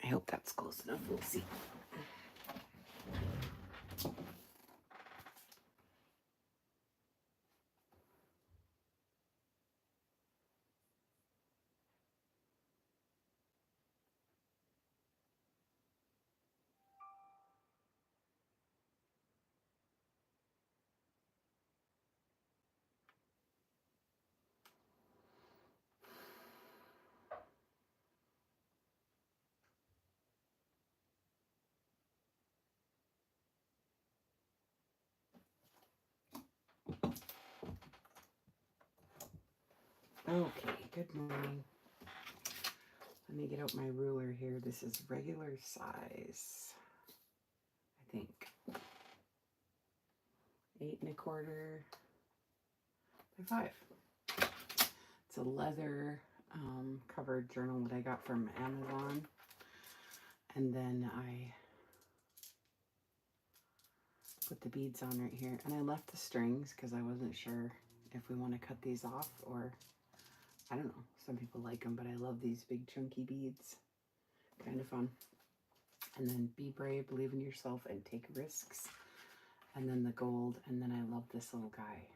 I hope that's close enough. We'll see. Okay, good morning. Let me get out my ruler here. This is regular size, I think. 8 1/4 by 5. It's a leather covered journal that I got from Amazon. And then I put the beads on right here. And I left the strings because I wasn't sure if we want to cut these off or, I don't know. Some people like them, but I love these big chunky beads. Kind of fun. And then be brave, believe in yourself, and take risks. And then the gold. And then I love this little guy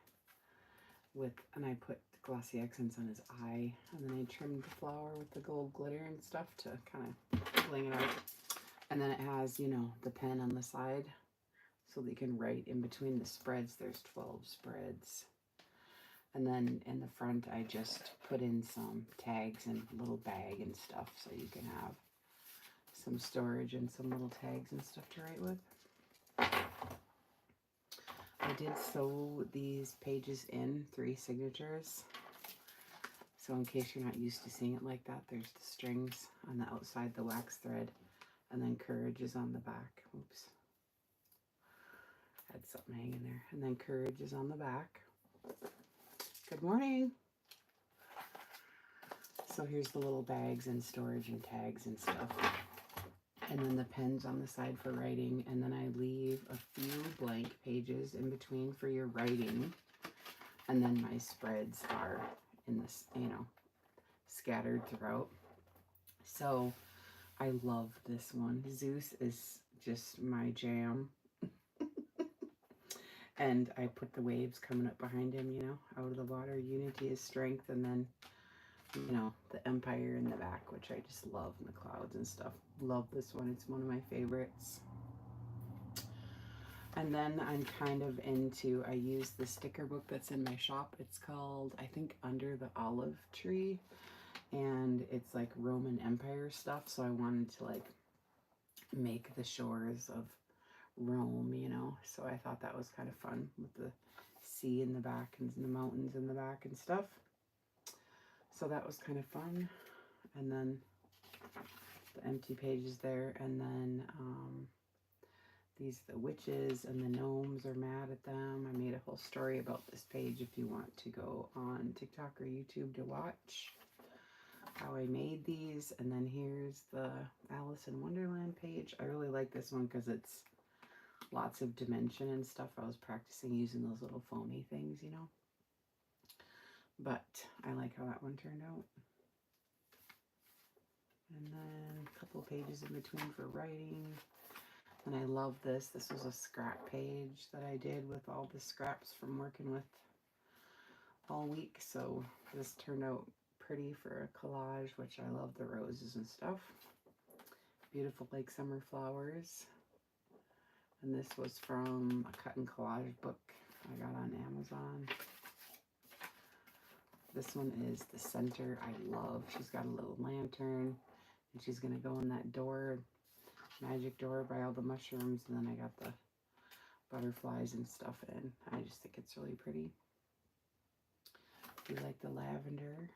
and I put glossy accents on his eye. And then I trimmed the flower with the gold glitter and stuff to kind of bling it out. And then it has, you know, the pen on the side so that you can write in between the spreads. There's 12 spreads. And then in the front, I just put in some tags and a little bag and stuff so you can have some storage and some little tags and stuff to write with. I did sew these pages in 3 signatures. So in case you're not used to seeing it like that, there's the strings on the outside, the wax thread, and then courage is on the back. Oops. Had something hanging there. And then courage is on the back. Good morning. So here's the little bags and storage and tags and stuff. And then the pens on the side for writing. And then I leave a few blank pages in between for your writing. And then my spreads are in this, you know, scattered throughout. So I love this one. Zeus is just my jam. And I put the waves coming up behind him, you know, out of the water. Unity is strength. And then, you know, the empire in the back, which I just love, and the clouds and stuff. Love this one. It's one of my favorites. And then I'm kind of into, I use the sticker book that's in my shop. It's called, I think, Under the Olive Tree. And it's like Roman Empire stuff. So I wanted to like make the shores of Rome, you know. So I thought that was kind of fun with the sea in the back and the mountains in the back and stuff. So that was kind of fun. And then the empty pages there. And then these the witches and the gnomes are mad at them. I made a whole story about this page if you want to go on TikTok or YouTube to watch how I made these. And then here's the Alice in Wonderland page. I really like this one because it's lots of dimension and stuff. I was practicing using those little foamy things, you know. But I like how that one turned out. And then a couple pages in between for writing. And I love this. This was a scrap page that I did with all the scraps from working with all week. So this turned out pretty for a collage, which I love the roses and stuff. Beautiful like summer flowers. And this was from a cut and collage book I got on Amazon. This one is the center. I love. She's got a little lantern. And she's going to go in that door, magic door by all the mushrooms. And then I got the butterflies and stuff in. I just think it's really pretty. If you like the lavender.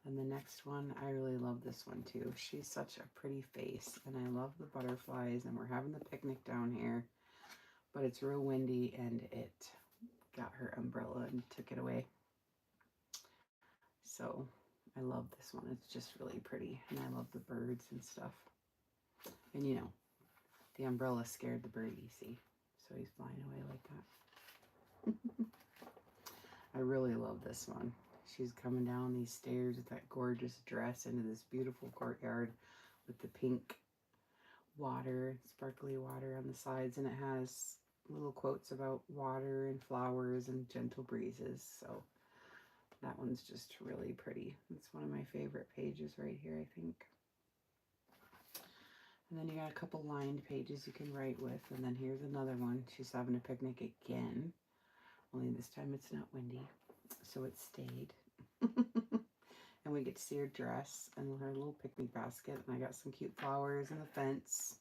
And the next one, I really love this one too. She's such a pretty face. And I love the butterflies. And we're having the picnic down here. But it's real windy and it got her umbrella and took it away. So I love this one. It's just really pretty. And I love the birds and stuff. And you know, the umbrella scared the bird, you see. So he's flying away like that. I really love this one. she's coming down these stairs with that gorgeous dress into this beautiful courtyard with the pink water, sparkly water on the sides, and it has little quotes about water and flowers and gentle breezes. So that one's just really pretty. It's one of my favorite pages right here, I think. And then you got a couple lined pages you can write with. And then here's another one. She's having a picnic again. Only this time it's not windy. So it stayed. And we get to see her dress and her little picnic basket. And I got some cute flowers and the fence.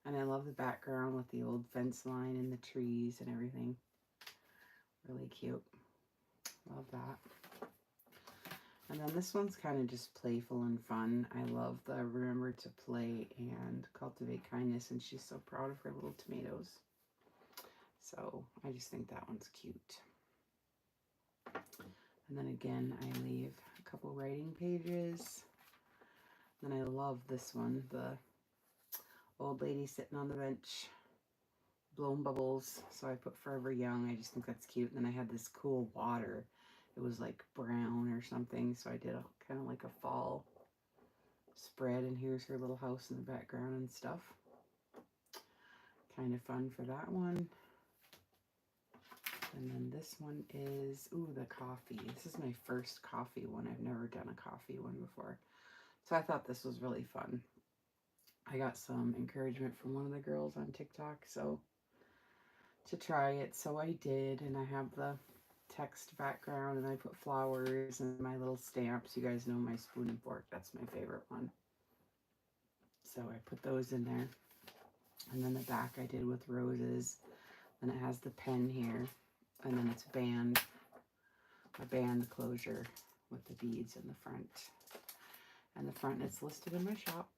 And I love the background with the old fence line and the trees and everything. Really cute. Love that. And then this one's kind of just playful and fun. I love the remember to play and cultivate kindness. And she's so proud of her little tomatoes. So I just think that one's cute. And then again, I leave a couple writing pages. Then I love this one, the old lady sitting on the bench, blowing bubbles. So I put Forever Young. I just think that's cute. And then I had this cool water. It was like brown or something. So I did a kind of like a fall spread. And here's her little house in the background and stuff. Kind of fun for that one. And then this one is, ooh, the coffee. This is my first coffee one. I've never done a coffee one before. So I thought this was really fun. I got some encouragement from one of the girls on TikTok, so to try it. So I did, and I have the text background, and I put flowers and my little stamps. You guys know my spoon and fork. That's my favorite one. So I put those in there. And then the back I did with roses. And it has the pen here. And then it's a band closure with the beads in the front. And the front, it's listed in my shop.